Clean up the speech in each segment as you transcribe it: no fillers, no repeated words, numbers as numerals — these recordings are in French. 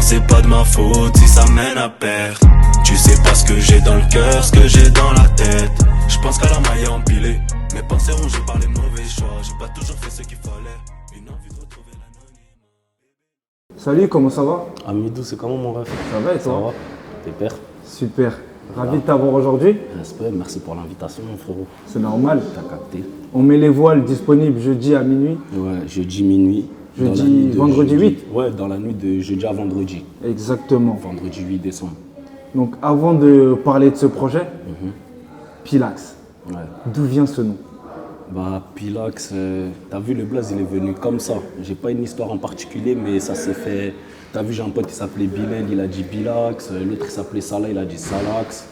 c'est pas de ma faute si ça mène à perte. Tu sais pas ce que j'ai dans le cœur, ce que j'ai dans la tête. Je pense qu'à la maille empilée, mes pensées rongées par les mauvais choix. J'ai pas toujours fait ce qu'il fallait, une envie de retrouver l'anonymat. Salut, comment ça va? Amidou, c'est comment mon ref? Ça va et toi? Ça va? T'es père? Super. Ravi de t'avoir aujourd'hui. Respect, merci pour l'invitation mon frérot. C'est normal. T'as capté? On met les voiles disponibles jeudi à minuit. Ouais, jeudi minuit. Jeudi, dans la nuit de vendredi 8? Ouais, dans la nuit de jeudi à vendredi. Exactement. Vendredi 8 décembre. Donc avant de parler de ce projet, Pilax, Ouais. d'où vient ce nom? Bah, Pilax, t'as vu, le blaze, il est venu comme ça. J'ai pas une histoire en particulier, mais ça s'est fait. T'as vu, j'ai un pote qui s'appelait Bilal, il a dit Pilax. L'autre, il s'appelait Salah, il a dit Salax.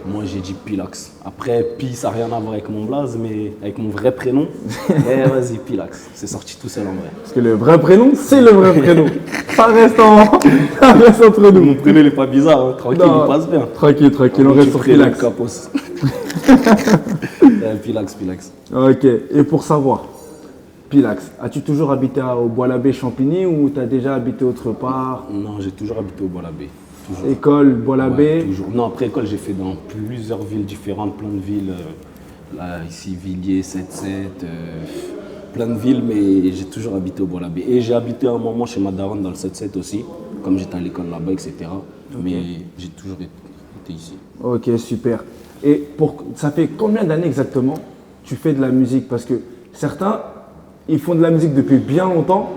Moi, j'ai dit Pilax. Après, Pi, ça n'a rien à voir avec mon blaze, mais avec mon vrai prénom. Eh, vas-y, Pilax. C'est sorti tout seul en vrai. Parce que le vrai prénom, c'est le vrai prénom. Ça reste entre nous. Mon prénom, il est pas bizarre, hein. Tranquille, Non. il passe bien. Tranquille, on reste sur Pilax. Capos. Pilax. Ok, et pour savoir, Pilax, as-tu toujours habité au Bois-l'Abbé Champigny ou tu as déjà habité autre part? Non, j'ai toujours habité au Bois-l'Abbé. Toujours. École, Bois-l'Abbé? Ouais, toujours. Non, après école, j'ai fait dans plusieurs villes différentes, plein de villes. Là, ici, Villiers, 7-7, plein de villes, mais j'ai toujours habité au Bois-l'Abbé. Et j'ai habité un moment chez ma daronne dans le 7-7 aussi, comme j'étais à l'école là-bas, etc. Mais j'ai toujours été ici. Ok, super. Et ça fait combien d'années exactement tu fais de la musique? Parce que certains, ils font de la musique depuis bien longtemps,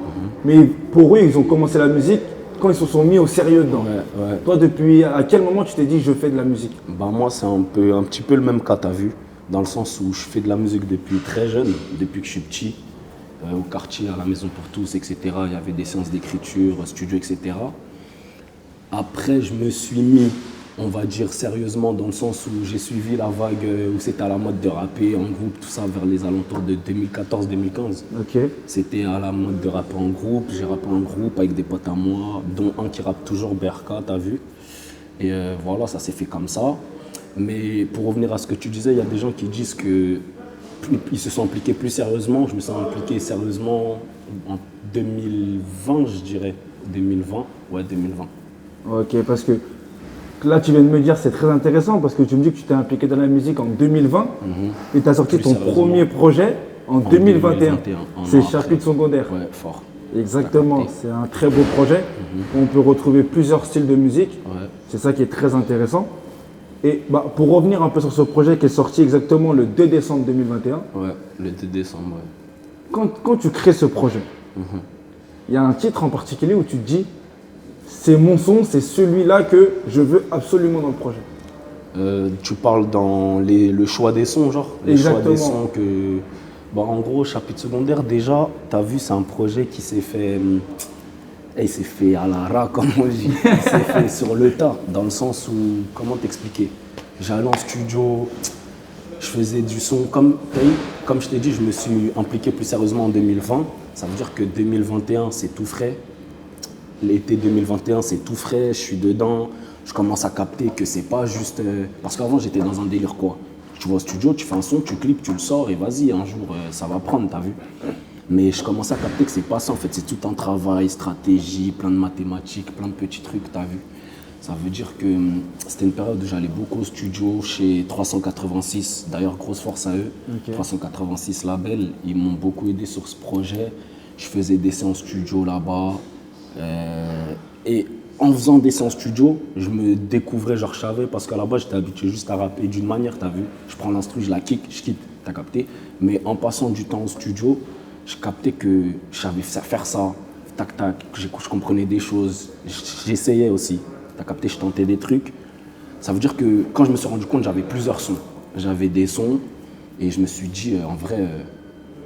mais pour eux, ils ont commencé la musique quand ils se sont mis au sérieux dedans. Ouais. Toi, depuis à quel moment tu t'es dit je fais de la musique? Bah moi, c'est un petit peu le même cas, t'as vu, dans le sens où je fais de la musique depuis très jeune, depuis que je suis petit, au quartier, à la Maison pour tous, etc. Il y avait des séances d'écriture, studio, etc. Après, je me suis mis, on va dire sérieusement, dans le sens où j'ai suivi la vague où c'était à la mode de rapper en groupe, tout ça, vers les alentours de 2014-2015. Ok. C'était à la mode de rapper en groupe, j'ai rappé en groupe avec des potes à moi, dont un qui rappe toujours, BRK, t'as vu. Et voilà, ça s'est fait comme ça. Mais pour revenir à ce que tu disais, il y a des gens qui disent que ils se sont impliqués plus sérieusement. Je me suis impliqué sérieusement en 2020, je dirais. 2020, ouais, 2020. Ok, parce que là, tu viens de me dire, c'est très intéressant parce que tu me dis que tu t'es impliqué dans la musique en 2020 et tu as sorti Plus ton sérieusement. premier projet en 2021. 2021, C'est un an Chapitre secondaire. Ouais, fort. Exactement, T'as capté. c'est un très beau projet. On peut retrouver plusieurs styles de musique. Ouais. C'est ça qui est très intéressant. Et bah, pour revenir un peu sur ce projet qui est sorti exactement le 2 décembre 2021, Ouais, le 2 décembre, ouais. quand tu crées ce projet, il y a un titre en particulier où tu te dis c'est mon son, c'est celui-là que je veux absolument dans le projet. Tu parles dans le choix des sons, genre? Les Exactement. choix des sons que... Bah, en gros, Chapitre secondaire, déjà, t'as vu, c'est un projet qui s'est fait... il s'est fait à la ras, comme on dit. Il s'est fait sur le tas, dans le sens où... Comment t'expliquer? J'allais en studio, je faisais du son. Comme je t'ai dit, je me suis impliqué plus sérieusement en 2020. Ça veut dire que 2021, c'est tout frais. L'été 2021, c'est tout frais, je suis dedans. Je commence à capter que c'est pas juste... Parce qu'avant, j'étais dans un délire, quoi. Tu vas au studio, tu fais un son, tu clips, tu le sors et vas-y, un jour, ça va prendre, t'as vu. Mais je commence à capter que c'est pas ça, en fait. C'est tout un travail, stratégie, plein de mathématiques, plein de petits trucs, t'as vu. Ça veut dire que c'était une période où j'allais beaucoup au studio chez 386. D'ailleurs, grosse force à eux. Ok. 386 Label, ils m'ont beaucoup aidé sur ce projet. Je faisais des séances studio là-bas. Et en faisant des séances studio, je me découvrais, genre je savais, parce qu'à la base j'étais habitué juste à rapper d'une manière, t'as vu. Je prends l'instru, je la kick, je quitte, t'as capté. Mais en passant du temps au studio, je captais que je savais faire ça, tac tac, que je comprenais des choses, j'essayais aussi, t'as capté, je tentais des trucs. Ça veut dire que quand je me suis rendu compte, j'avais plusieurs sons. J'avais des sons et je me suis dit, en vrai,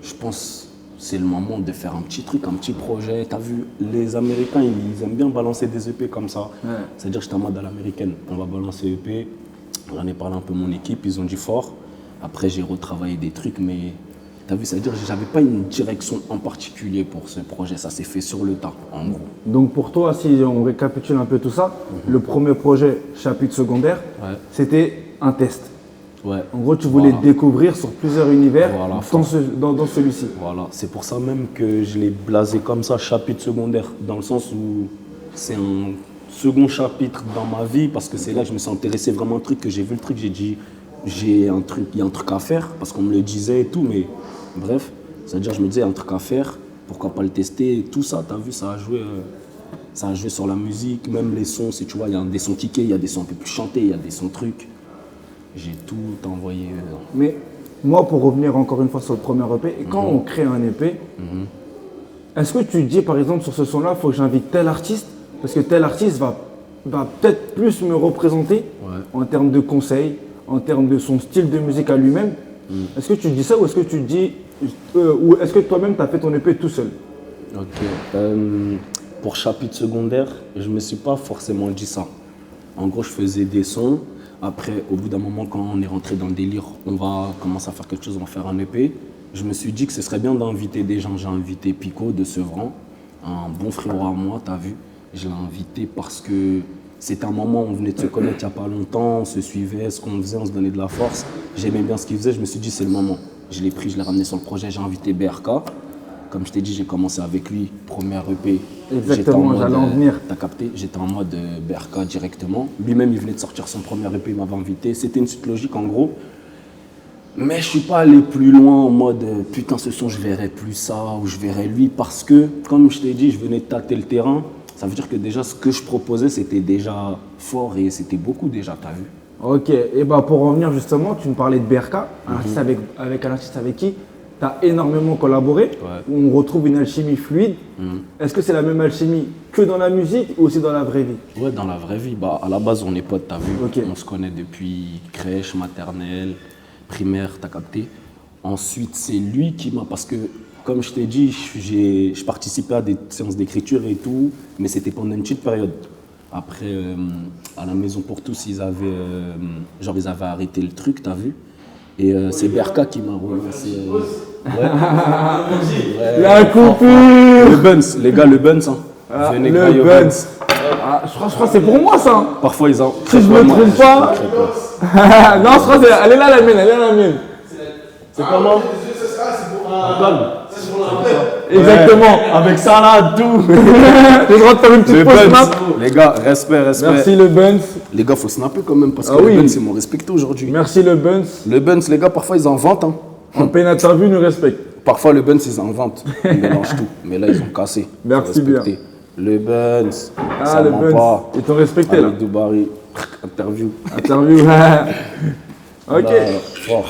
je pense c'est le moment de faire un petit truc, un petit projet. T'as vu, les Américains, ils aiment bien balancer des EP comme ça. Ouais. C'est-à-dire que j'étais en mode à l'américaine. On va balancer EP. J'en ai parlé un peu à mon équipe, ils ont dit fort. Après, j'ai retravaillé des trucs, mais t'as vu, c'est-à-dire que j'avais pas une direction en particulier pour ce projet. Ça s'est fait sur le tas, en gros. Donc pour toi, si on récapitule un peu tout ça, le premier projet Chapitre secondaire, Ouais. c'était un test. Ouais. En gros, tu voulais Voilà. découvrir sur plusieurs univers Voilà, dans celui-ci. Voilà, c'est pour ça même que je l'ai blasé comme ça, Chapitre secondaire, dans le sens où c'est un second chapitre dans ma vie, parce que c'est là que je me suis intéressé vraiment au truc, que j'ai vu le truc, j'ai dit, il y a un truc à faire, parce qu'on me le disait et tout, mais bref, c'est-à-dire je me disais, il y a un truc à faire, pourquoi pas le tester, et tout ça, t'as vu, ça a joué sur la musique, même les sons, si tu vois, il y a des sons kickés, il y a des sons un peu plus chantés, il y a des sons trucs, j'ai tout envoyé. Mais moi, pour revenir encore une fois sur le premier EP, et quand on crée un EP, est-ce que tu dis par exemple sur ce son-là, il faut que j'invite tel artiste, parce que tel artiste va peut-être plus me représenter en termes de conseils, en termes de son style de musique à lui-même. Est-ce que tu dis ça ou est-ce que tu dis, ou est-ce que toi-même tu as fait ton EP tout seul? Ok. Pour chapitre secondaire, je me suis pas forcément dit ça. En gros, je faisais des sons. Après, au bout d'un moment, quand on est rentré dans le délire, on va commencer à faire quelque chose, on va faire un EP. Je me suis dit que ce serait bien d'inviter des gens. J'ai invité Pico de Sevran, un bon frérot à moi, t'as vu. Je l'ai invité parce que c'était un moment où on venait de se connaître il n'y a pas longtemps, on se suivait, ce qu'on faisait, on se donnait de la force. J'aimais bien ce qu'il faisait, je me suis dit c'est le moment. Je l'ai pris, je l'ai ramené sur le projet, j'ai invité BRK. Comme je t'ai dit, j'ai commencé avec lui, première EP. Exactement, j'allais en venir. T'as capté? J'étais en mode BRK directement. Lui-même, il venait de sortir son premier EP, il m'avait invité. C'était une suite logique en gros. Mais je suis pas allé plus loin en mode putain, ce son, je verrai plus ça ou je verrai lui. Parce que, comme je t'ai dit, je venais de tâter le terrain. Ça veut dire que déjà, ce que je proposais, c'était déjà fort et c'était beaucoup déjà, t'as vu? Ok, et bah pour revenir justement, tu me parlais de BRK, un artiste avec un artiste avec qui tu as énormément collaboré, où on retrouve une alchimie fluide. Est-ce que c'est la même alchimie que dans la musique ou aussi dans la vraie vie? Ouais, dans la vraie vie. Bah, à la base, on est potes, t'as vu? Ok. On se connaît depuis crèche, maternelle, primaire, t'as capté? Ensuite, c'est lui qui m'a... Parce que, comme je t'ai dit, je participais à des séances d'écriture et tout, mais c'était pendant une petite période. Après, à la Maison pour tous, ils avaient arrêté le truc, t'as vu? Et c'est Berka qui m'a relancé. La coupure. Le Buns, les gars, le Buns. Hein. Venez Le Buns. Je crois que c'est pour moi ça. Parfois ils en. Si je me trompe pas. Non, je crois que elle est là la mienne, C'est comment? Exactement. Avec ça là, tout. J'ai le droit de faire une petite pause snap. Les gars, respect. Merci le Buns. Les gars, faut snapper quand même parce que le Buns, ils m'ont respecté aujourd'hui. Merci le Buns. Le Buns, les gars, parfois ils en vantent. Hein. En pleine interview, nous respecte. Parfois le Buns, ils en vantent. Ils mélangent tout. Mais là, ils ont cassé. Merci bien. Le Buns. Ah, le Buns. Ils t'ont respecté là. Avec Dubarry. Interview. Ok. Bah, fort.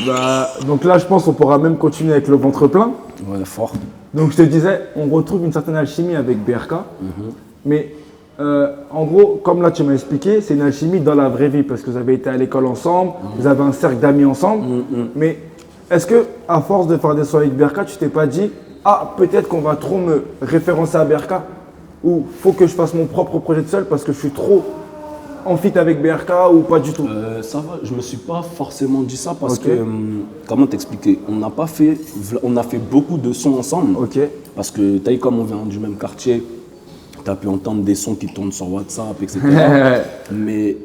Bah, donc là, je pense qu'on pourra même continuer avec le ventre plein. Ouais, fort. Donc je te disais, on retrouve une certaine alchimie avec BRK. Mais en gros, comme là tu m'as expliqué, c'est une alchimie dans la vraie vie parce que vous avez été à l'école ensemble, vous avez un cercle d'amis ensemble. Mais est-ce que à force de faire des soirées avec BRK, tu t'es pas dit ah peut-être qu'on va trop me référencer à BRK ou faut que je fasse mon propre projet de seul parce que je suis trop en fit avec BRK ou pas du tout? Ça va, je me suis pas forcément dit ça parce que, comment t'expliquer, on a fait beaucoup de sons ensemble. Parce que t'as vu comme on vient du même quartier, tu as pu entendre des sons qui tournent sur WhatsApp, etc. Mais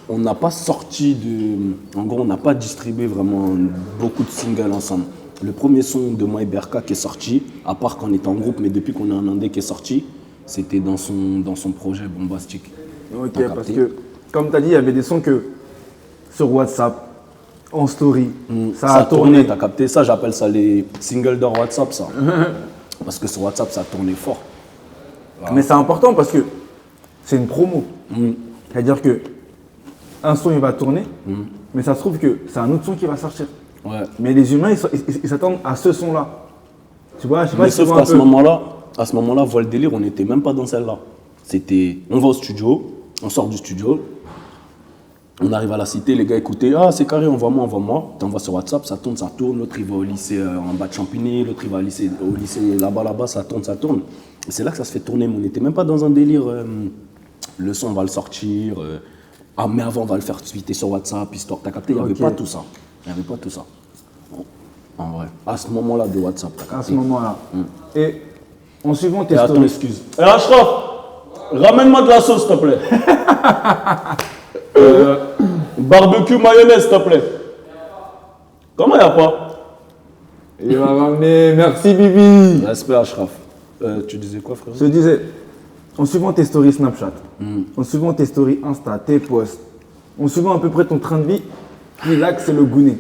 on n'a pas sorti de... En gros, on n'a pas distribué vraiment beaucoup de singles ensemble. Le premier son de moi et BRK qui est sorti, à part qu'on était en groupe, mais depuis qu'on est un indé qui est sorti, c'était dans son projet Bombastique. Ok, parce que, comme tu as dit, il y avait des sons que sur WhatsApp, en story, ça a tourné. T'as capté ça, j'appelle ça les singles d'or WhatsApp, ça. Parce que sur WhatsApp, ça a tourné fort. Mais c'est important parce que c'est une promo. C'est-à-dire que un son, il va tourner, mais ça se trouve que c'est un autre son qui va sortir. Ouais. Mais les humains, ils s'attendent à ce son-là. Tu vois, je sais pas si sauf qu'à ce moment-là, Voile Délire, on n'était même pas dans celle-là. C'était, on va au studio, on sort du studio, on arrive à la cité, les gars écoutaient, ah c'est carré, envoie-moi. T'envoies sur WhatsApp, ça tourne, l'autre il va au lycée en bas de Champigny, l'autre il va au lycée là-bas, ça tourne. Et c'est là que ça se fait tourner, mais on n'était même pas dans un délire, le son on va le sortir, mais avant on va le faire tweeter sur WhatsApp, histoire, t'as capté, il n'y avait pas tout ça. En vrai, à ce moment-là de WhatsApp, t'as capté. À ce moment-là. Et en suivant tes Attends, stories. excuse. Ashraf, ramène-moi de la sauce, s'il te plaît. Barbecue mayonnaise, s'il te plaît. Comment il n'y a pas? Il va ramener, merci Bibi. Respect, Ashraf. Tu disais quoi, frère? Je te disais, en suivant tes stories Snapchat, en suivant tes stories Insta, tes posts, en suivant à peu près ton train de vie, Pilax c'est le Gouné.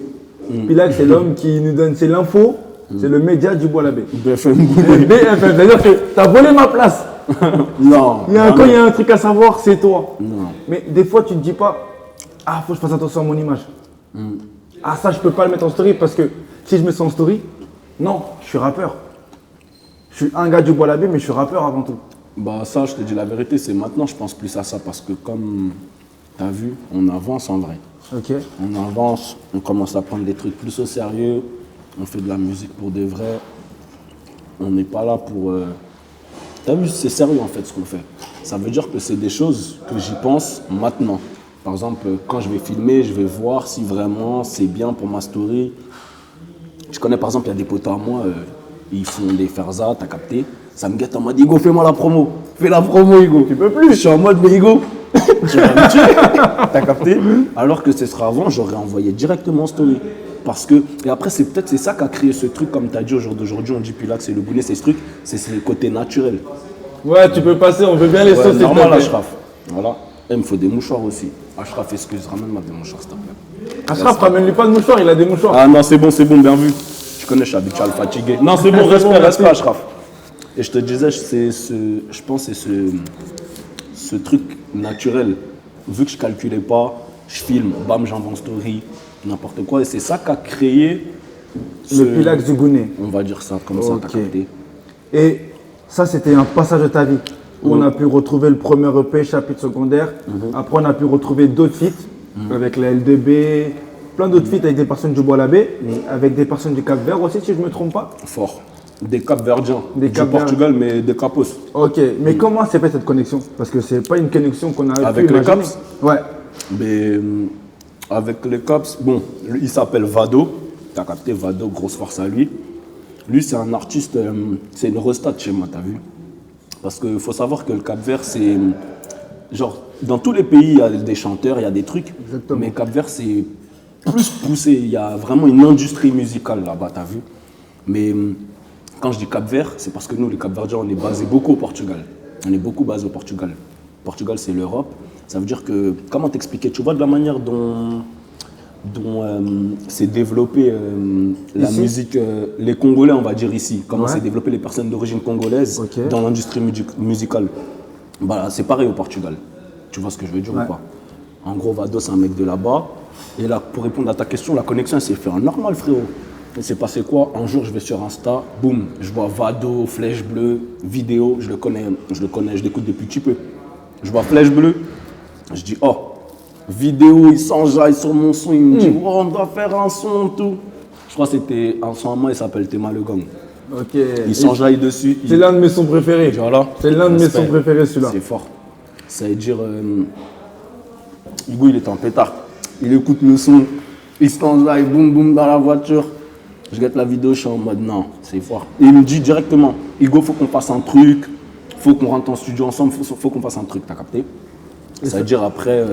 Pilax c'est l'homme qui nous donne, c'est l'info, c'est le média du Bois-l'Abbé. BFM Gouné. BFM, c'est-à-dire que t'as volé ma place. Non. Quand il y a un truc à savoir, c'est toi. Non. Mais des fois, tu te dis pas, ah, faut que je fasse attention à mon image. Ah, ça, je peux pas le mettre en story parce que si je mets ça en story, non, je suis rappeur. Je suis un gars du Bois-l'Abbé, mais je suis rappeur avant tout. Bah ça, je te dis la vérité, c'est maintenant je pense plus à ça parce que comme t'as vu, on avance en vrai. Ok. On avance, on commence à prendre des trucs plus au sérieux, on fait de la musique pour de vrai. On n'est pas là pour... T'as vu, c'est sérieux en fait ce qu'on fait. Ça veut dire que c'est des choses que j'y pense maintenant. Par exemple, quand je vais filmer, je vais voir si vraiment c'est bien pour ma story. Je connais par exemple, il y a des potes à moi, ils font des Ferza, t'as capté. Ça me guette en mode, Igo, fais-moi la promo. Fais la promo, Igo. Tu peux plus. Je suis en mode, mais Igo, tu vas me tuer. T'as capté? Alors que ce sera avant, j'aurais envoyé directement en story. Parce que, et après, c'est peut-être c'est ça qui a créé ce truc, comme tu as dit au jour d'aujourd'hui, on dit puis là que c'est le Gouné, c'est ce truc, c'est le côté naturel. Ouais, tu peux passer, on veut bien les sauces. Normal, Ashraf. Voilà. Et il me faut des mouchoirs aussi. Ashraf, excuse, ramène-moi des mouchoirs, s'il te plaît. Ashraf, ramène-lui pas de mouchoir, il a des mouchoirs. Ah non, c'est bon, bien vu. Tu connais, je suis habitué à le fatiguer. Non, c'est bon, respect, Ashraf. Et je te disais, je pense que c'est ce truc naturel. Vu que je calculais pas, je filme, bam, j'envoie en story, n'importe quoi. Et c'est ça qui a créé Le Pilax du Gouné. On va dire ça, comme ça, t'as capté. Et ça, c'était un passage de ta vie où on a pu retrouver le premier EP, chapitre secondaire. Après, on a pu retrouver d'autres feats avec la LDB, plein d'autres feats avec des personnes du Bois-l'Abbé, avec des personnes du Cap-Vert aussi, si je ne me trompe pas. Fort. Des Cap-Verdiens, du Cap-Verdiens. Portugal, mais des Capos. Ok, mais comment s'est fait cette connexion? Parce que c'est pas une connexion qu'on a Avec pu les imaginer. Caps? Ouais. Mais avec les Caps, bon, il s'appelle Vado. T'as capté, Vado, grosse force à lui. Lui, c'est un artiste, c'est une restate chez moi, t'as vu? Parce qu'il faut savoir que le Cap-Vert, c'est. Genre, dans tous les pays, il y a des chanteurs, il y a des trucs. Exactement. Mais Cap-Vert, c'est plus poussé. Il y a vraiment une industrie musicale là-bas, t'as vu? Mais quand je dis Cap-Vert, c'est parce que nous, les Cap-Verdiens, on est basé beaucoup au Portugal. On est beaucoup basé au Portugal. Le Portugal, c'est l'Europe. Ça veut dire que, comment t'expliquer? Tu vois de la manière dont s'est développée la musique, les Congolais, on va dire ici. Comment s'est développé les personnes d'origine congolaise dans l'industrie musicale. Bah, c'est pareil au Portugal. Tu vois ce que je veux dire ou pas? En gros, Vado, c'est un mec de là-bas. Et là, pour répondre à ta question, la connexion s'est faite en normal, frérot. Il s'est passé quoi? Un jour, je vais sur Insta, boum, je vois Vado, Flèche Bleue, vidéo, je le connais, je l'écoute depuis petit peu. Je vois Flèche Bleue, je dis, oh, vidéo, il s'enjaille sur mon son, il me dit, oh, on doit faire un son, tout. Je crois que c'était un son à moi, il s'appelle Théma Le Gang. Ok. Il s'enjaille dessus. C'est l'un de mes sons préférés. Voilà. C'est l'un de mes sons préférés, celui-là. C'est fort. Ça veut dire, Hugo, il est en pétard. Il écoute le son, il s'enjaille, boum, boum, dans la voiture. Je regarde la vidéo, je suis en mode non, c'est fort. Et il me dit directement, Hugo, faut qu'on fasse un truc, faut qu'on rentre en studio ensemble, faut qu'on fasse un truc, t'as capté? Ça veut dire après,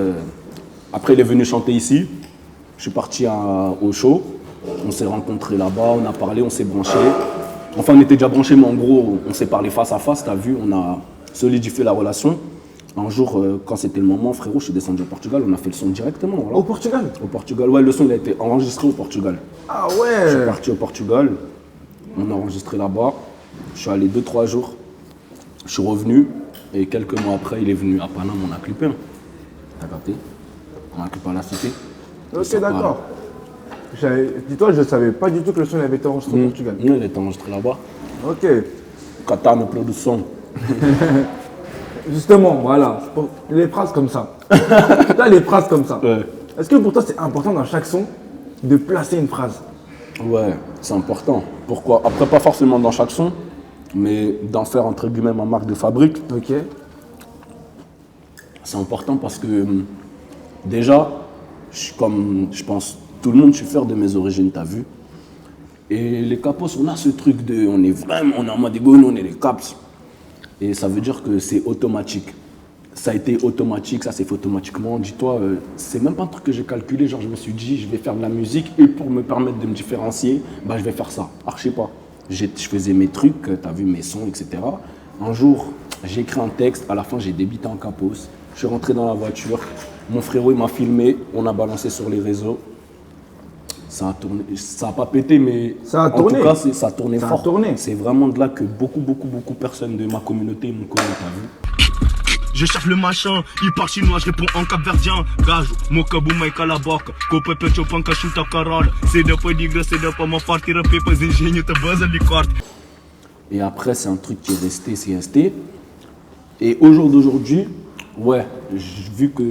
il est venu chanter ici, je suis parti au show, on s'est rencontrés là-bas, on a parlé, on s'est branchés. Enfin, on était déjà branchés, mais en gros, on s'est parlé face à face, t'as vu, on a solidifié la relation. Un jour, quand c'était le moment, frérot, je suis descendu au Portugal, on a fait le son directement. Voilà. Au Portugal? Au Portugal, ouais, le son il a été enregistré au Portugal. Ah Je ouais. suis parti au Portugal, on a enregistré là-bas, je suis allé 2-3 jours, je suis revenu, et quelques mois après, il est venu à Paname, on a clippé. T'as capté? On a clippé à la cité. Ok, d'accord. Dis-toi, je ne savais pas du tout que le son avait été enregistré au Portugal. Non, il a été enregistré là-bas. Ok. Qatar me produit son. Justement, voilà, les phrases comme ça. Là, les phrases comme ça. Ouais. Est-ce que pour toi, c'est important dans chaque son de placer une phrase? Ouais, c'est important. Pourquoi? Après, pas forcément dans chaque son, mais d'en faire entre guillemets ma marque de fabrique. Ok. C'est important parce que déjà, je suis comme, je pense, tout le monde, je suis fier de mes origines, t'as vu. Et les Capos, on a ce truc de, on est en mode égo, nous on est les Caps. Et ça veut dire que c'est automatique. Ça a été automatique, ça s'est fait automatiquement. Dis-toi, c'est même pas un truc que j'ai calculé. Genre, je me suis dit, je vais faire de la musique et pour me permettre de me différencier, bah, je vais faire ça. Archi pas. Je faisais mes trucs, t'as vu mes sons, etc. Un jour, J'ai écrit un texte, à la fin j'ai débité en capos. Je suis rentré dans la voiture, mon frérot il m'a filmé, on a balancé sur les réseaux. Ça a tourné, ça n'a pas pété, mais Ça a en tourné. tout cas ça a tourné Ça a fort. tourné. C'est vraiment de là que beaucoup de personnes de ma communauté m'ont connu, t'as vu. Je cherche le machin, il part chinois, je réponds en capverdien. Gage, mon kabou maïka la boca. Copa pecho panca chuta carole. C'est de pas digre, c'est de pas m'en partir à pépas ingénieux, te buzz à l'icorde. Et après, c'est un truc qui est resté, c'est resté. Et au jour d'aujourd'hui, ouais, vu que,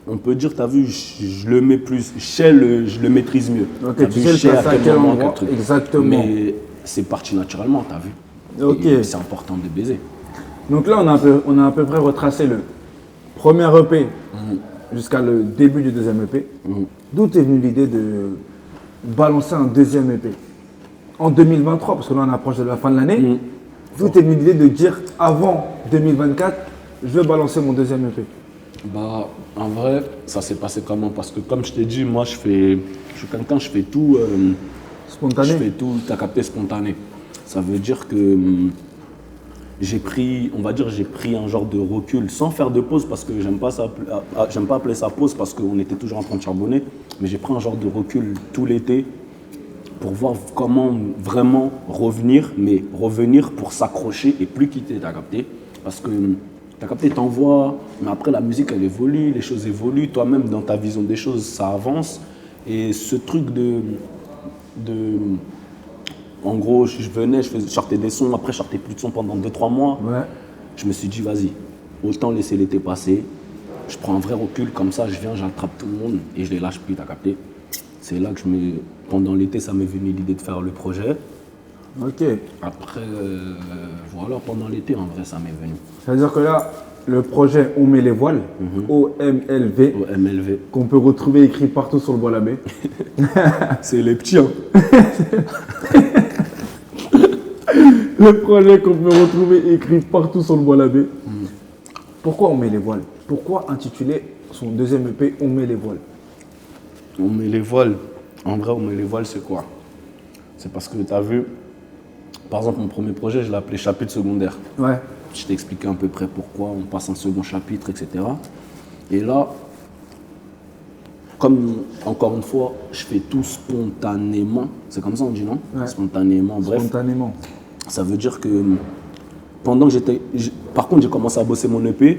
on peut dire, t'as vu, je le mets plus, je le maîtrise mieux. Ok, T'as tu vu, sais le placer à quel moment, endroit, truc. exactement. Mais c'est parti naturellement, t'as vu. Ok. Et c'est important de baiser. Donc là, on a à peu près retracé le premier EP jusqu'à le début du deuxième EP. D'où est venue l'idée de balancer un deuxième EP en 2023, parce que là, on approche de la fin de l'année. D'où est venue l'idée de dire avant 2024, je veux balancer mon deuxième EP. Bah, en vrai, ça s'est passé comment? Parce que comme je t'ai dit, moi, je suis quelqu'un, je fais tout. Spontané. Je fais tout, t'as capté, spontané. Ça veut dire que j'ai pris un genre de recul sans faire de pause parce que j'aime pas appeler ça pause parce qu'on était toujours en train de charbonner, mais j'ai pris un genre de recul tout l'été pour voir comment vraiment revenir, mais revenir pour s'accrocher et plus quitter, t'as capté? Parce que t'as capté, t'envoies, mais après la musique elle évolue, les choses évoluent, toi-même dans ta vision des choses ça avance et ce truc en gros, je venais, je sortais des sons, après je sortais plus de sons pendant 2-3 mois. Ouais. Je me suis dit, vas-y, autant laisser l'été passer. Je prends un vrai recul, comme ça, je viens, j'attrape tout le monde et je les lâche plus, t'as capté? C'est là que pendant l'été, ça m'est venu l'idée de faire le projet. Ok. Après, voilà, pendant l'été, en vrai, ça m'est venu. Ça veut dire que là, le projet On met les voiles, OMLV, Au MLV. qu'on peut retrouver écrit partout sur le bois labé. C'est les petits, hein. Le projet qu'on peut retrouver écrit partout sur le bois labé. Pourquoi On met les voiles? Pourquoi intituler son deuxième EP On met les voiles? On met les voiles. En vrai, on met les voiles, c'est quoi? C'est parce que tu as vu, par exemple, mon premier projet, je l'ai appelé Chapitre secondaire. Ouais. Je t'ai expliqué à peu près pourquoi on passe un second chapitre, etc. Et là, comme, encore une fois, je fais tout spontanément. C'est comme ça on dit, non? Ouais. Spontanément, bref. Spontanément. Ça veut dire que pendant que par contre, j'ai commencé à bosser mon EP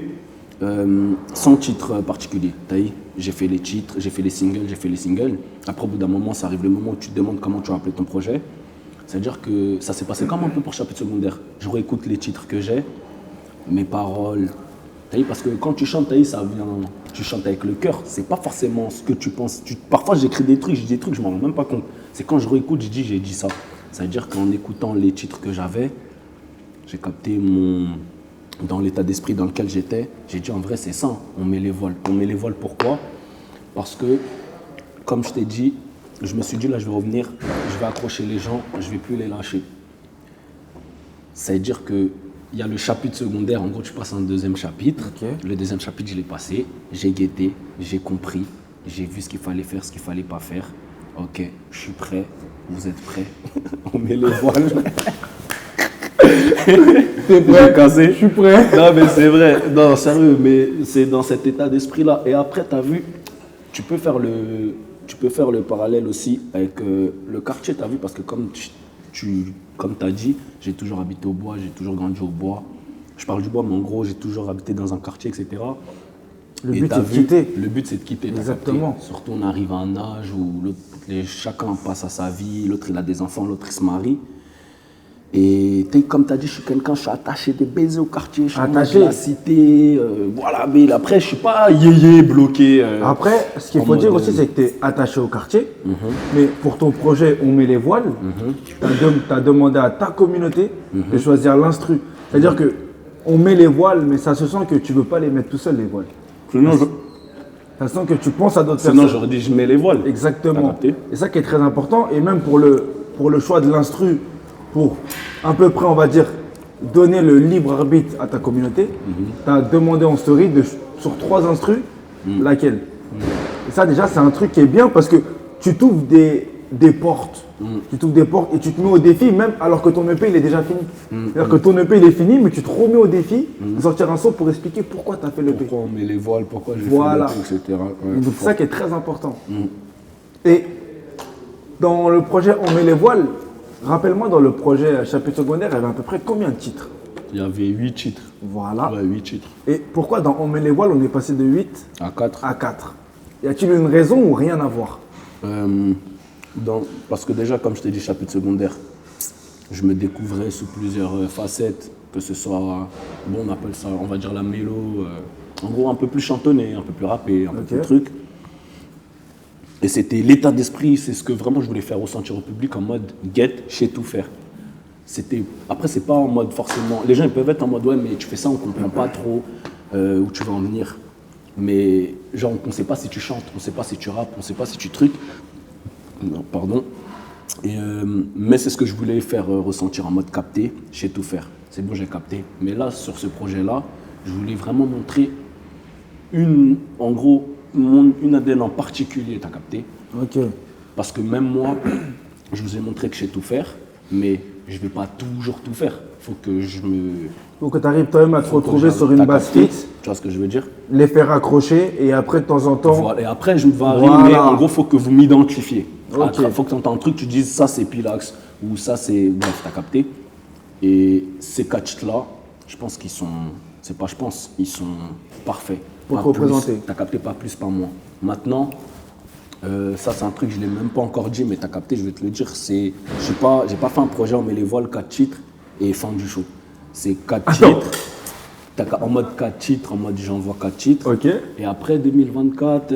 sans titre particulier. T'as vu? J'ai fait les titres, j'ai fait les singles. Après, au bout d'un moment, ça arrive le moment où tu te demandes comment tu vas appeler ton projet. C'est-à-dire que ça s'est passé comme un peu pour Chapitre secondaire. Je réécoute les titres que j'ai, mes paroles. T'as vu? Parce que quand tu chantes, t'as vu, ça vient, tu chantes avec le cœur. C'est pas forcément ce que tu penses. Parfois, j'écris des trucs, je dis des trucs, je m'en rends même pas compte. C'est quand je réécoute, je dis, j'ai dit ça. C'est-à-dire qu'en écoutant les titres que j'avais, j'ai capté dans l'état d'esprit dans lequel j'étais. J'ai dit, en vrai, c'est ça, on met les voiles. On met les voiles, pourquoi? Parce que, comme je t'ai dit, je me suis dit, là, je vais revenir, je vais accrocher les gens, je vais plus les lâcher. C'est-à-dire qu'il y a le chapitre secondaire, en gros, tu passes un deuxième chapitre. Ok. Le deuxième chapitre, je l'ai passé, j'ai guetté, j'ai compris, j'ai vu ce qu'il fallait faire, ce qu'il fallait pas faire. Ok, je suis prêt, vous êtes prêts, on met les voiles. T'es prêt? Cassé. Je suis prêt. Non, mais c'est vrai, non, sérieux, mais c'est dans cet état d'esprit-là. Et après, tu as vu, tu peux faire le parallèle aussi avec le quartier, tu as vu, parce que comme comme tu as dit, j'ai toujours habité au bois, j'ai toujours grandi au bois. Je parle du bois, mais en gros, j'ai toujours habité dans un quartier, etc. Le Et but, t'as c'est de vu, quitter. Le but, c'est de quitter. t'as Exactement. capté. Surtout, on arrive à un âge où chacun passe à sa vie, l'autre, il a des enfants, l'autre, il se marie. Et comme tu as dit, je suis attaché des baisers au quartier, je suis Attaché. de la cité. Voilà, mais après, je suis pas yéyé, bloqué. Après, ce qu'il en faut dire mode, aussi, c'est que tu es attaché au quartier. Mais pour ton projet On met les voiles, tu as demandé à ta communauté de choisir l'instru. C'est-à-dire que on met les voiles, mais ça se sent que tu ne veux pas les mettre tout seul, les voiles. Ça se sent que tu penses à d'autres Sinon, personnes. j'aurais dit, je mets les voiles. T'as Exactement. capté? Et ça qui est très important. Et même pour le choix de l'instru, pour à peu près, on va dire, donner le libre arbitre à ta communauté, tu as demandé en story sur 3 instrus, laquelle. Et ça déjà, c'est un truc qui est bien parce que tu t'ouvres des portes Tu t'ouvres des portes et tu te mets au défi, même alors que ton EP il est déjà fini. C'est-à-dire que ton EP il est fini, mais tu te remets au défi de sortir un son pour expliquer pourquoi tu as fait l'EP. Pourquoi on met les voiles, pourquoi j'ai Voilà. fait l'EP, etc. Ouais, Donc c'est fort. ça qui est très important. Et dans le projet On met les voiles, rappelle-moi dans le projet Chapitre secondaire, il y avait à peu près combien de titres? Il y avait 8 titres. Voilà. Ouais, 8 titres. Et pourquoi dans On met les voiles, on est passé de 8 À 4. à 4? Y a-t-il une raison ou rien à voir? Parce que déjà, comme je t'ai dit, chapitre secondaire, je me découvrais sous plusieurs facettes, que ce soit, bon, on appelle ça, on va dire la mélo, en gros un peu plus chantonné, un peu plus rappé, un peu plus truc. Et c'était l'état d'esprit, c'est ce que vraiment je voulais faire ressentir au public en mode get, je sais tout faire. Après, c'est pas en mode forcément, les gens ils peuvent être en mode ouais, mais tu fais ça, on comprend pas trop où tu vas en venir. Mais genre, on ne sait pas si tu chantes, on ne sait pas si tu rappes, on ne sait pas si tu trucs. Non, pardon. Mais c'est ce que je voulais faire ressentir en mode capté, je sais tout faire. C'est bon, j'ai capté. Mais là, sur ce projet-là, je voulais vraiment montrer une ADN en particulier, t'as capté. Ok. Parce que même moi, je vous ai montré que je sais tout faire, mais je ne vais pas toujours tout faire. Il faut que je me... Faut que tu arrives toi-même à te retrouver sur une T'as base capté, fixe, tu vois ce que je veux dire? les faire accrocher et après de temps en temps. Voilà. Et après, je me varie, Voilà. mais en gros, il faut que vous m'identifiez. Ok. Il faut que tu entends un truc, tu dises ça c'est Pilax ou ça c'est. Bref, t'as capté. Et ces 4 titres-là, je pense qu'ils sont. C'est pas je pense, ils sont parfaits. Pour Pas te représenter. plus. T'as capté, pas plus, pas moins. Maintenant, ça c'est un truc, je l'ai même pas encore dit, mais t'as capté, je vais te le dire. J'ai pas fait un projet, on met les voiles, 4 titres et fin du show. C'est 4 titres. En mode 4 titres, en mode j'envoie 4 titres. Ok. Et après 2024,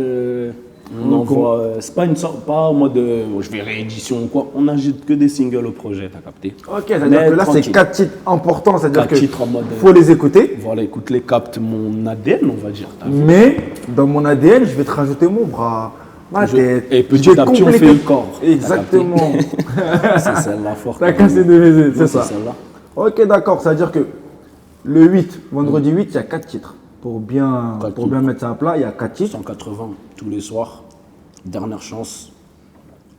on envoie. C'est pas une sorte, pas en mode je vais réédition ou quoi. On n'ajoute que des singles au projet, t'as capté. Ok, c'est-à-dire que là c'est tranquille. 4 titres importants, c'est-à-dire 4 que titres en mode. faut les écouter. Voilà, écoute, les capte mon ADN, on va dire. t'as vu. Mais dans mon ADN, je vais te rajouter mon bras, ma tête. Et Je petit vais à petit, on compléter- fait le corps. t'as Exactement. capté. C'est celle-là forte. T'as cassé des baisers, c'est Non, ça. celle-là. Ok, d'accord, c'est-à-dire que le 8, vendredi 8, il y a 4 titres. Pour bien mettre ça à plat, il y a 4 titres. 180 tous les soirs. Dernière chance.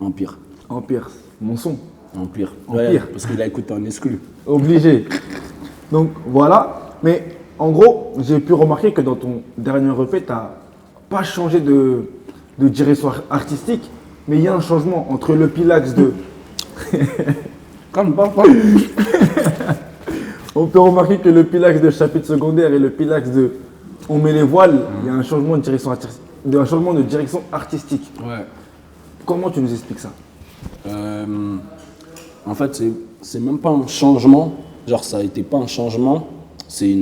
Empire. Empire, mon son. Empire. Empire. Ouais, parce qu'il a écouté en exclu. Obligé. Donc voilà. Mais en gros, j'ai pu remarquer que dans ton dernier EP, tu n'as pas changé de direction artistique, mais il y a un changement entre le Pilax de. Comme pas. On peut remarquer que le Pilax de chapitre secondaire et le Pilax de On met les voiles, il y a un changement de direction artistique. Ouais. Comment tu nous expliques ça? En fait, c'est même pas un changement. Genre, ça a été pas un changement. C'est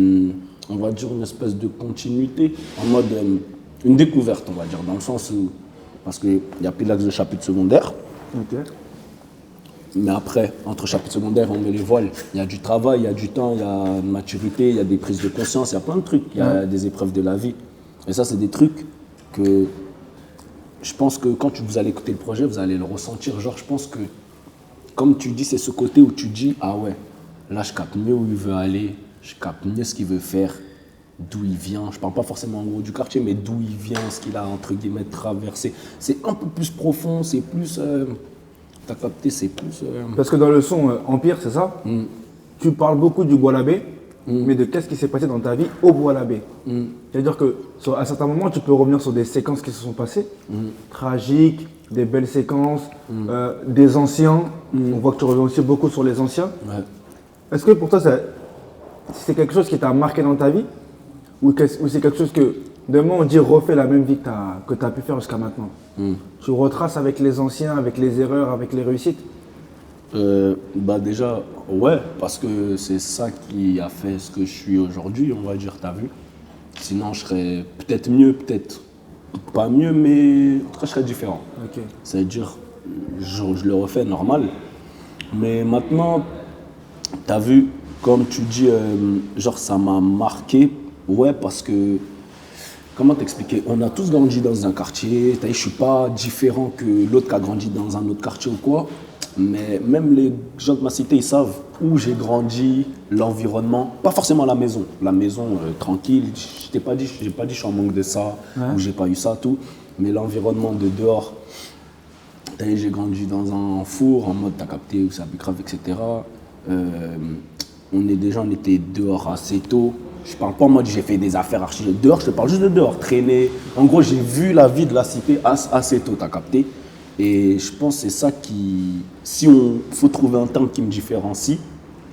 on va dire, une espèce de continuité. En mode, une découverte, on va dire. Dans le sens où, parce qu'il y a Pilax de chapitre secondaire. Ok. Mais après, entre chapitre secondaire, on met les voiles. Il y a du travail, il y a du temps, il y a une maturité, il y a des prises de conscience, il y a plein de trucs. Il y a des épreuves de la vie. Et ça, c'est des trucs que je pense que quand vous allez écouter le projet, vous allez le ressentir. Genre, je pense que, comme tu dis, c'est ce côté où tu dis, ah ouais, là, je capte mieux où il veut aller, je capte mieux ce qu'il veut faire, d'où il vient. Je parle pas forcément en gros du quartier, mais d'où il vient, ce qu'il a, entre guillemets, traversé. C'est un peu plus profond, c'est plus... T'as capté, c'est plus... Parce que dans le son Empire, c'est ça? Tu parles beaucoup du Bois-l'Abbé, mais de qu'est-ce qui s'est passé dans ta vie au Bois-l'Abbé. C'est-à-dire qu'à certains moments, tu peux revenir sur des séquences qui se sont passées, tragiques, des belles séquences, des anciens. On voit que tu reviens aussi beaucoup sur les anciens. Ouais. Est-ce que pour toi, c'est quelque chose qui t'a marqué dans ta vie? Ou c'est quelque chose que demain on dit refais la même vie que tu as pu faire jusqu'à maintenant? Tu retraces avec les anciens, avec les erreurs, avec les réussites? Bah déjà, ouais, parce que c'est ça qui a fait ce que je suis aujourd'hui, on va dire, t'as vu. Sinon, je serais peut-être mieux, peut-être pas mieux, mais en tout cas, je serais différent. Ok. C'est-à-dire, je le refais normal. Mais maintenant, t'as vu, comme tu dis, genre ça m'a marqué, ouais, parce que, comment t'expliquer? On a tous grandi dans un quartier, t'as vu, je suis pas différent que l'autre qui a grandi dans un autre quartier ou quoi. Mais même les gens de ma cité, ils savent où j'ai grandi, l'environnement. Pas forcément la maison. La maison, tranquille. J'ai pas dit je suis en manque de ça, ou j'ai pas eu ça, tout. Mais l'environnement de dehors, J'ai grandi dans un four, en mode t'as capté, où ça grave, etc. On était dehors assez tôt. Je parle pas en mode j'ai fait des affaires archi dehors, je te parle juste de dehors, traîner. En gros, j'ai vu la vie de la cité assez tôt, t'as capté. Et je pense que c'est ça qui. Si on faut trouver un terme qui me différencie,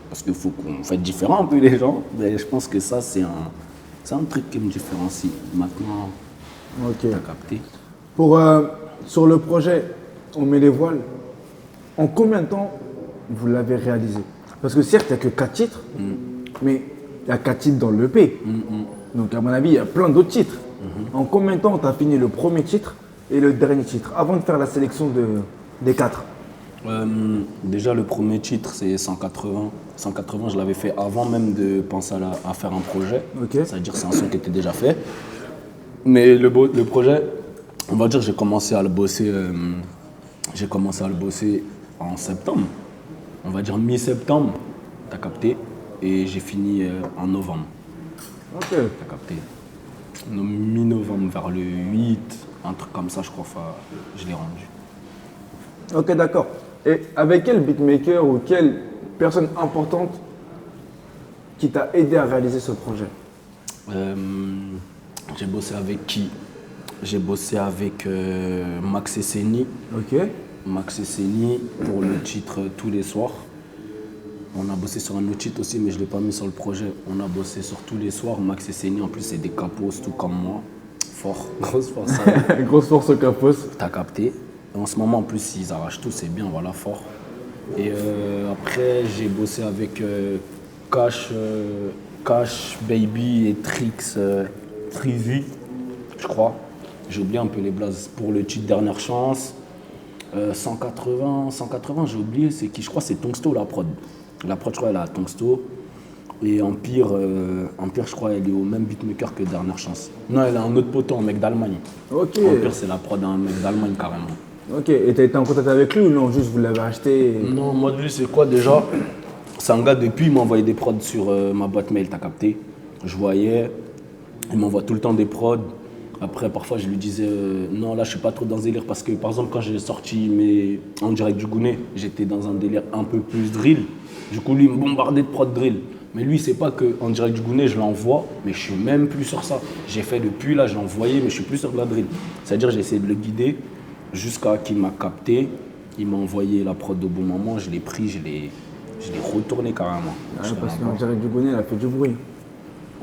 parce qu'il faut qu'on fasse différent un peu les gens, mais je pense que ça, c'est un truc qui me différencie. Maintenant, Ok. t'as capté. Sur le projet, on met les voiles. En combien de temps vous l'avez réalisé? Parce que certes, il n'y a que 4 titres, mais il y a 4 titres dans l'EP. Donc à mon avis, il y a plein d'autres titres. En combien de temps tu as fini le premier titre et le dernier titre, avant de faire la sélection des 4? Déjà, le premier titre, c'est 180. 180, je l'avais fait avant même de penser à faire un projet. Ok. C'est-à-dire que c'est un son qui était déjà fait. Mais le projet, on va dire j'ai commencé à le bosser en septembre. On va dire mi-septembre, t'as capté. Et j'ai fini en novembre. Ok. T'as capté. Mi-novembre, vers le 8, un truc comme ça, je crois, je l'ai rendu. Ok, d'accord. Et avec quel beatmaker ou quelle personne importante qui t'a aidé à réaliser ce projet? J'ai bossé avec qui? J'ai bossé avec Max Esseni. Ok. Max Esseni pour le titre Tous les soirs. On a bossé sur un autre titre aussi, mais je ne l'ai pas mis sur le projet. On a bossé sur Tous les soirs. Max Esseni, en plus, c'est des capos, tout comme moi. Fort, grosse force. Grosse force au capos. T'as capté. Et en ce moment, en plus, ils arrachent tout, c'est bien, voilà, fort. Et après, j'ai bossé avec Cash, Baby et Trix, Trizy, je crois. J'ai oublié un peu les blazes. Pour le titre Dernière Chance, 180, j'ai oublié, c'est qui? Je crois que c'est Tongsto, la prod. La prod, je crois, elle est à Tongsto. Et Empire, je crois, elle est au même beatmaker que Dernière Chance. Non, elle a un autre poteau, un mec d'Allemagne. Ok. Empire, c'est la prod d'un mec d'Allemagne, carrément. Ok. Et t'as été en contact avec lui ou non? Juste vous l'avez acheté Non, moi de lui, c'est quoi déjà? C'est un gars, depuis, il m'envoyait des prods sur ma boîte mail, t'as capté? Je voyais, il m'envoie tout le temps des prods. Après, parfois, je lui disais non, là, je suis pas trop dans ce délire parce que, par exemple, quand j'ai sorti En direct du Gounet, j'étais dans un délire un peu plus drill. Du coup, lui, il me bombardait de prod drill. Mais lui, c'est pas qu'en direct du Gounet, je l'envoie, mais je suis même plus sur ça. J'ai fait depuis, là, je l'ai envoyé, mais je suis plus sur de la drill. C'est-à-dire, j'ai essayé de le guider jusqu'à qu'il m'a capté. Il m'a envoyé la prod au bon moment, je l'ai pris, je l'ai retourné carrément. Ouais, parce qu'en direct du Gounet, elle a fait du bruit.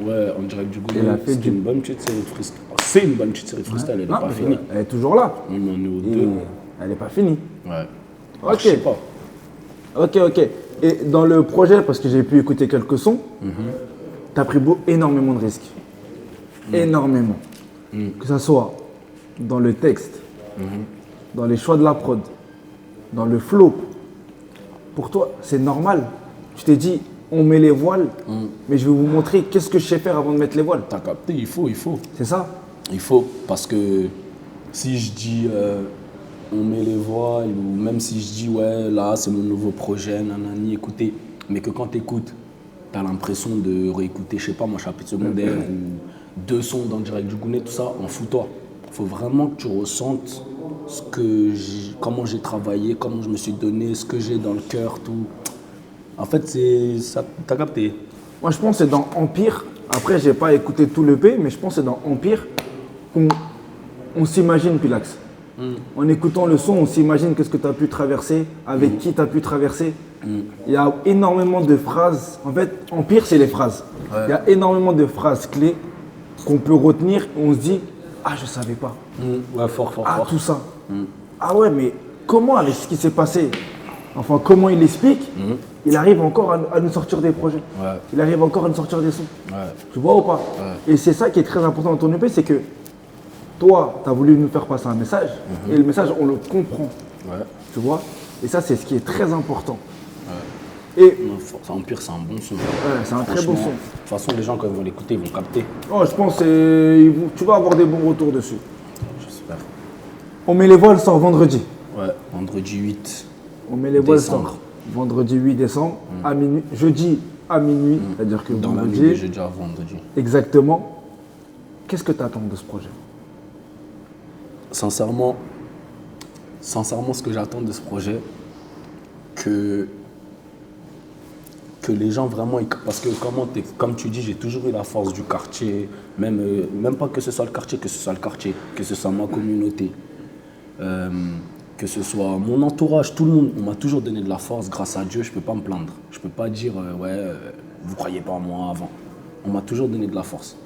Ouais, en direct du Gounet, Elle a fait c'était une bonne petite série de freestyle. C'est une bonne petite série de freestyle, elle n'est Non, pas parce finie. Elle est toujours là. On en est au Et 2. elle n'est pas finie. Ouais. Ok. Je sais pas. Ok. Et dans le projet, parce que j'ai pu écouter quelques sons, tu as pris énormément de risques. Énormément. Que ce soit dans le texte, dans les choix de la prod, dans le flow. Pour toi, c'est normal. Tu t'es dit, on met les voiles, mais je vais vous montrer qu'est-ce que je sais faire avant de mettre les voiles. T'as capté, il faut. C'est ça? Il faut, parce que si je dis on met les voiles, ou même si je dis ouais, là c'est mon nouveau projet, nanani, écoutez, mais que quand t'écoutes, t'as l'impression de réécouter, je sais pas moi, chapitre secondaire ou 2 sons dans Direct du Gounet, tout ça, en fous-toi. Faut vraiment que tu ressentes comment j'ai travaillé, comment je me suis donné, ce que j'ai dans le cœur, tout. En fait, c'est ça, t'as capté. Moi, je pense que c'est dans Empire. Après, j'ai pas écouté tout le P, mais je pense que c'est dans Empire qu'on s'imagine Pilax. En écoutant le son, on s'imagine qu'est-ce que tu as pu traverser, avec qui tu as pu traverser. Il y a énormément de phrases. En fait, Empire, c'est les phrases. Il y a énormément de phrases clés qu'on peut retenir et on se dit « Ah, je savais pas. Ouais, fort. Ah, tout ça. Ah ouais, mais comment, avec ce qui s'est passé, enfin, comment il explique, il arrive encore à nous sortir des projets. Ouais. Il arrive encore à nous sortir des sons. Ouais. Tu vois ou pas? Et c'est ça qui est très important dans ton EP, c'est que toi, tu as voulu nous faire passer un message, et le message, on le comprend. Ouais. Tu vois? Et ça, c'est ce qui est très important. Et Non, Empire, c'est un bon son. ouais, c'est un très bon Franchement, son. De toute façon, les gens, quand ils vont l'écouter, ils vont capter. Oh, je pense tu vas avoir des bons retours dessus. J'espère. On met les voiles, sort vendredi. Ouais, vendredi 8. On met les voiles, Décembre. sort vendredi 8 décembre, à minuit, jeudi à minuit, c'est-à-dire que Dans la nuit vendredi, de jeudi à vendredi. exactement. Qu'est-ce que tu attends de ce projet? Sincèrement, sincèrement, ce que j'attends de ce projet, que les gens vraiment... Parce que comme tu dis, j'ai toujours eu la force du quartier, même pas que ce soit le quartier, que ce soit ma communauté, que ce soit mon entourage, tout le monde. On m'a toujours donné de la force, grâce à Dieu, je peux pas me plaindre. Je peux pas dire, vous croyez pas en moi avant. On m'a toujours donné de la force.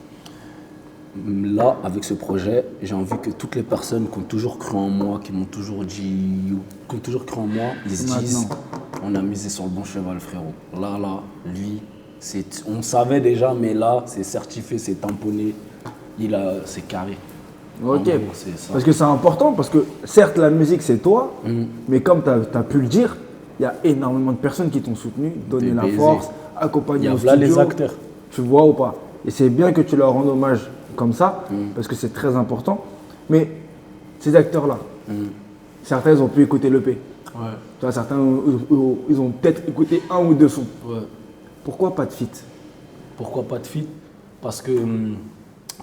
Là, avec ce projet, j'ai envie que toutes les personnes qui ont toujours cru en moi, qui m'ont toujours dit, qui ont toujours cru en moi, ils se disent, on a misé sur le bon cheval, frérot. Là, lui, on savait déjà, mais là, c'est certifié, c'est tamponné, c'est carré. Ok, Gros, c'est ça. parce que c'est important, parce que certes la musique c'est toi, mais comme tu as pu le dire, il y a énormément de personnes qui t'ont soutenu, donné la baisers. force, accompagné Il y a au là studio. les acteurs. Tu vois ou pas? Et c'est bien que tu leur rendes hommage comme ça, parce que c'est très important. Mais ces acteurs-là, certains ils ont pu écouter l'EP. Ouais. Tu vois, certains ils ont peut-être écouté un ou deux sons. Ouais. Pourquoi pas de feat? Pourquoi pas de feat? Parce que,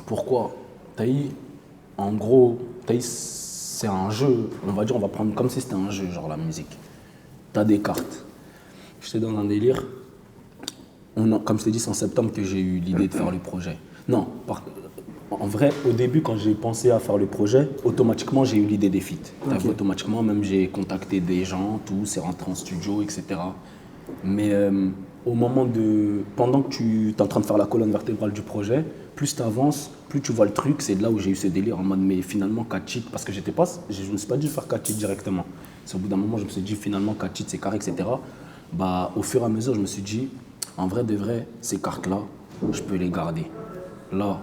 pourquoi? Taï, en gros, Taï, c'est un jeu, on va dire, on va prendre comme si c'était un jeu, genre la musique. T'as des cartes. J'étais dans un délire. Comme je t'ai dit, c'est en septembre que j'ai eu l'idée de faire le projet. Non, en vrai, au début, quand j'ai pensé à faire le projet, automatiquement, j'ai eu l'idée des feats. Okay. Automatiquement, même j'ai contacté des gens, tout, c'est rentré en studio, etc. Mais au moment pendant que tu es en train de faire la colonne vertébrale du projet, plus tu avances, plus tu vois le truc, c'est de là où j'ai eu ce délire en mode, mais finalement, 4 cheats, parce que je ne me suis pas dit de faire 4 cheats directement. C'est au bout d'un moment, je me suis dit, finalement, 4 cheats, c'est carré, etc. Bah, au fur et à mesure, je me suis dit, en vrai de vrai, ces cartes-là, je peux les garder. Là,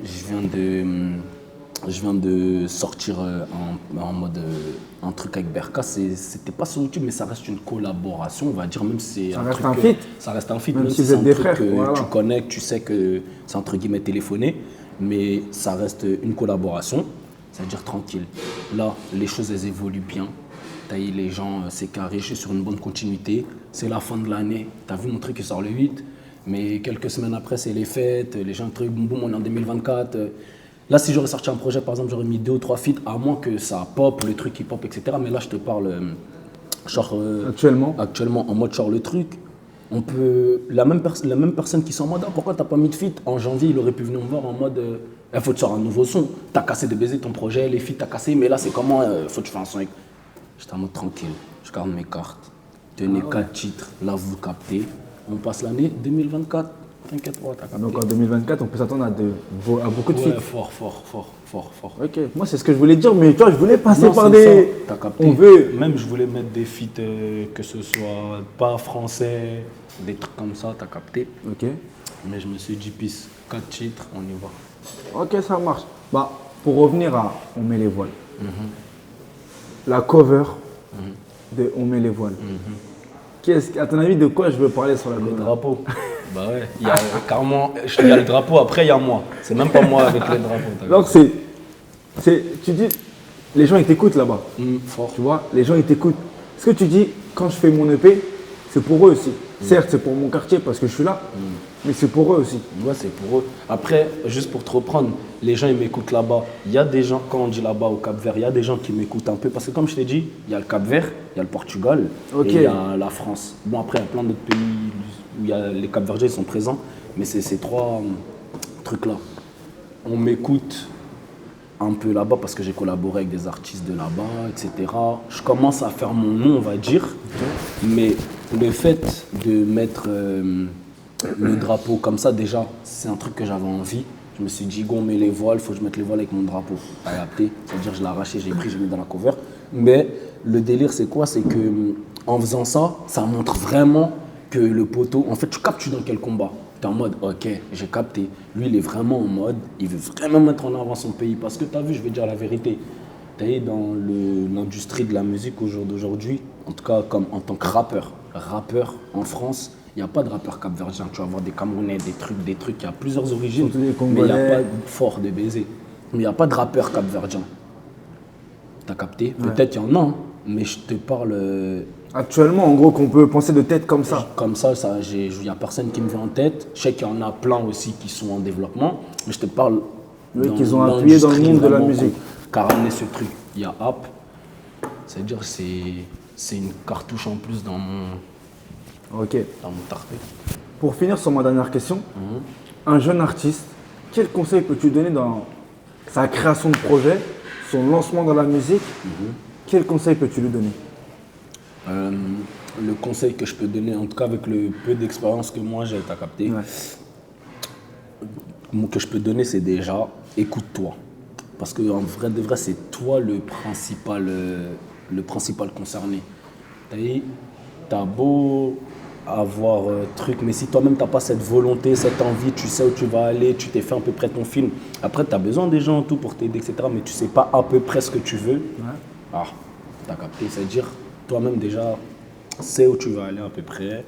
je viens de sortir en mode un truc avec Berka. C'était pas sur YouTube, mais ça reste une collaboration, on va dire, même si c'est ça reste un feat. Ça reste un feat, même si c'est un truc frères, que voilà. tu connais, que tu sais que c'est entre guillemets téléphoné, mais ça reste une collaboration, c'est-à-dire tranquille. Là, les choses, elles évoluent bien. Les gens, c'est carré, je suis sur une bonne continuité. C'est la fin de l'année. Tu as vu mon truc qui sort le 8, mais quelques semaines après, c'est les fêtes. Les gens, truc, boum, boum, on est en 2024. Là, si j'aurais sorti un projet, par exemple, j'aurais mis 2 ou 3 feats, à moins que ça pop, le truc qui pop, etc. Mais là, je te parle, genre. Actuellement, en mode genre le truc. On peut. La même personne qui sont en mode, ah, pourquoi t'as pas mis de feat? En janvier, il aurait pu venir me voir en mode, il faut que tu sors un nouveau son. T'as cassé de baiser ton projet, les feats, t'as cassé, mais là, c'est comment? Faut que tu fasses un son avec. J'étais en mode tranquille, je garde mes cartes. Tenez 4 titres, là vous captez. On passe l'année 2024, t'inquiète pas, t'as capté. Donc en 2024, on peut s'attendre à beaucoup de feats. Fort. Ok, moi c'est ce que je voulais dire, mais tu vois, je voulais passer par des. des. T'as capté. On veut. Même je voulais mettre des feats, que ce soit pas français, des trucs comme ça, t'as capté. Ok. Mais je me suis dit, pisse, 4 titres, on y va. Ok, ça marche. Bah, pour revenir à On met les voiles. La cover de On met les voiles. À ton avis, de quoi je veux parler sur la cover? Le drapeau. Bah ouais, il y a carrément, il y a le drapeau, après il y a moi. C'est même pas moi avec le drapeau. Donc tu dis, les gens ils t'écoutent là-bas. Fort. Tu vois, les gens ils t'écoutent. Ce que tu dis, quand je fais mon EP, c'est pour eux aussi. Certes, c'est pour mon quartier parce que je suis là, mais c'est pour eux aussi. Ouais, c'est pour eux. Après, juste pour te reprendre, les gens ils m'écoutent là-bas. Il y a des gens, quand on dit là-bas au Cap-Vert, il y a des gens qui m'écoutent un peu. Parce que comme je t'ai dit, il y a le Cap-Vert, il y a le Portugal et il y a la France. Bon, après, il y a plein d'autres pays où il y a les Cap-Verdiens, ils sont présents. Mais c'est ces 3 trucs-là. On m'écoute un peu là-bas parce que j'ai collaboré avec des artistes de là-bas, etc. Je commence à faire mon nom, on va dire. Mais le fait de mettre le drapeau comme ça, déjà, c'est un truc que j'avais envie. Je me suis dit, go, on met les voiles, il faut que je mette les voiles avec mon drapeau. T'as capté? C'est-à-dire, je l'ai arraché, j'ai pris, j'ai mis dans la cover. Mais le délire, c'est quoi? C'est que en faisant ça, ça montre vraiment que le poteau, en fait, tu captes dans quel combat. T'es en mode, ok, j'ai capté. Lui, il est vraiment en mode, il veut vraiment mettre en avant son pays. Parce que t'as vu, je vais dire la vérité. T'as vu, dans l'industrie de la musique au jour d'aujourd'hui, en tout cas, comme en tant que rappeur en France, il n'y a pas de rappeur capverdien. Tu vas voir des Camerounais, des trucs, il y a plusieurs origines. Surtout les mais Congolais. il n'y a pas fort de baiser. Mais il n'y a pas de rappeur capverdien. T'as capté? Ouais. Peut-être il y en a, hein, mais je te parle. Actuellement, en gros, qu'on peut penser de tête comme ça. Comme ça, il n'y a personne qui me vient en tête. Je sais qu'il y en a plein aussi qui sont en développement, mais je te parle. Oui, qu'ils ont appuyé dans le monde de la musique. Qui a ramené ce truc. Il y a App, C'est-à-dire c'est une cartouche en plus dans mon Ok. tarpé. Pour finir sur ma dernière question, un jeune artiste, quel conseil peux-tu donner dans sa création de projet, son lancement dans la musique? Quel conseil peux-tu lui donner? Le conseil que je peux donner, en tout cas avec le peu d'expérience que moi j'ai à capter, que je peux donner, c'est déjà écoute-toi. Parce qu'en vrai de vrai, c'est toi le principal concerné. T'as beau avoir truc, mais si toi-même t'as pas cette volonté, cette envie, tu sais où tu vas aller, tu t'es fait à peu près ton film. Après, tu as besoin des gens tout pour t'aider, etc. Mais tu sais pas à peu près ce que tu veux. Ah, t'as capté. C'est-à-dire, toi-même déjà, sais où tu vas aller à peu près.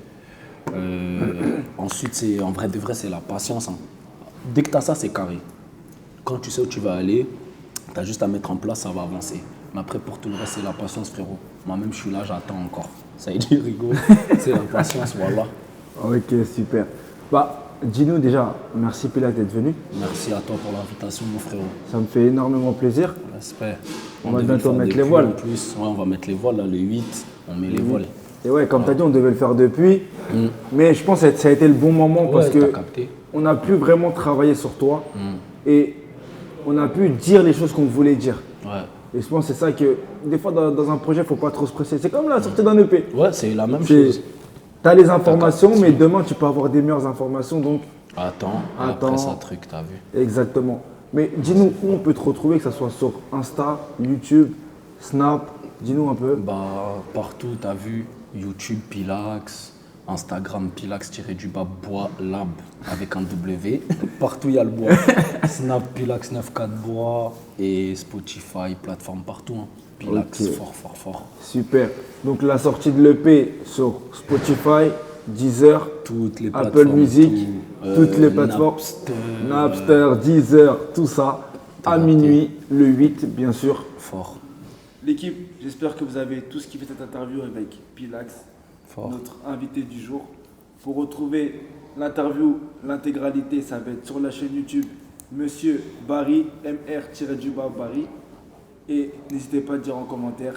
Ensuite, en vrai de vrai, c'est la patience. Hein. Dès que tu as ça, c'est carré. Quand tu sais où tu vas aller, tu as juste à mettre en place, ça va avancer. Mais après, pour tout le reste, c'est la patience, frérot. Moi-même, je suis là, j'attends encore. Ça y est, rigole. C'est la patience, voilà. Ok, super. Bah, dis-nous déjà, merci Pilac d'être venu. Merci à toi pour l'invitation, mon frérot. Ça me fait énormément plaisir. Respect. On va bientôt mettre les voiles. En plus. Ouais, on va mettre les voiles, là, le 8, on met les voiles. Et ouais, comme tu as dit, on devait le faire depuis. Mais je pense que ça a été le bon moment parce que on a pu vraiment travailler sur toi. Et on a pu dire les choses qu'on voulait dire. Ouais. Et je pense que c'est ça que, des fois, dans un projet, il ne faut pas trop se presser. C'est comme la sortie d'un EP. Ouais, c'est la même chose. Tu as les informations, mais demain, tu peux avoir des meilleures informations. Donc, attends. Après, ça truc, t'as vu. Exactement. Mais dis-nous où on peut te retrouver, que ce soit sur Insta, YouTube, Snap. Dis-nous un peu. Bah, partout, t'as vu. YouTube, Pilax. Instagram, Pilax-bois lab avec un W. Partout, il y a le bois. Snap, Pilax 94 bois. Et Spotify, plateforme partout. Hein. Pilax, Ok. fort. Super. Donc, la sortie de l'EP sur Spotify, Deezer, Toutes les Apple plateformes. Music, toutes les plateformes. Napster, Deezer, tout ça. À minuit, le 8, bien sûr. Fort. L'équipe, j'espère que vous avez tout ce qui fait cette interview avec Pilax, notre invité du jour. Pour retrouver l'interview, l'intégralité, ça va être sur la chaîne YouTube Monsieur Barry, MR-Barry. Et n'hésitez pas à dire en commentaire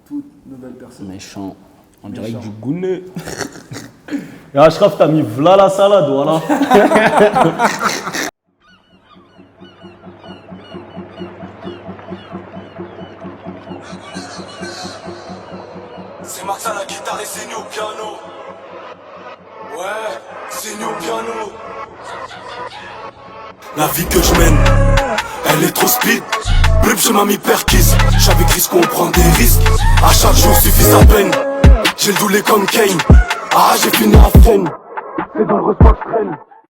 toute nouvelle personne. Méchant. On dirait du goût. Et Ashraf, t'as mis v'là la salade, voilà. C'est Max à la guitare et c'est nous au piano. Ouais, c'est nous au piano. La vie que je mène, elle est trop speed. Blub, je m'as mis perquise. J'avais Chris qu'on prend des risques. À chaque jour suffit sa peine. J'ai le doulet comme Kane. Ah, j'ai fini à Seine. C'est dans le respect que je traîne.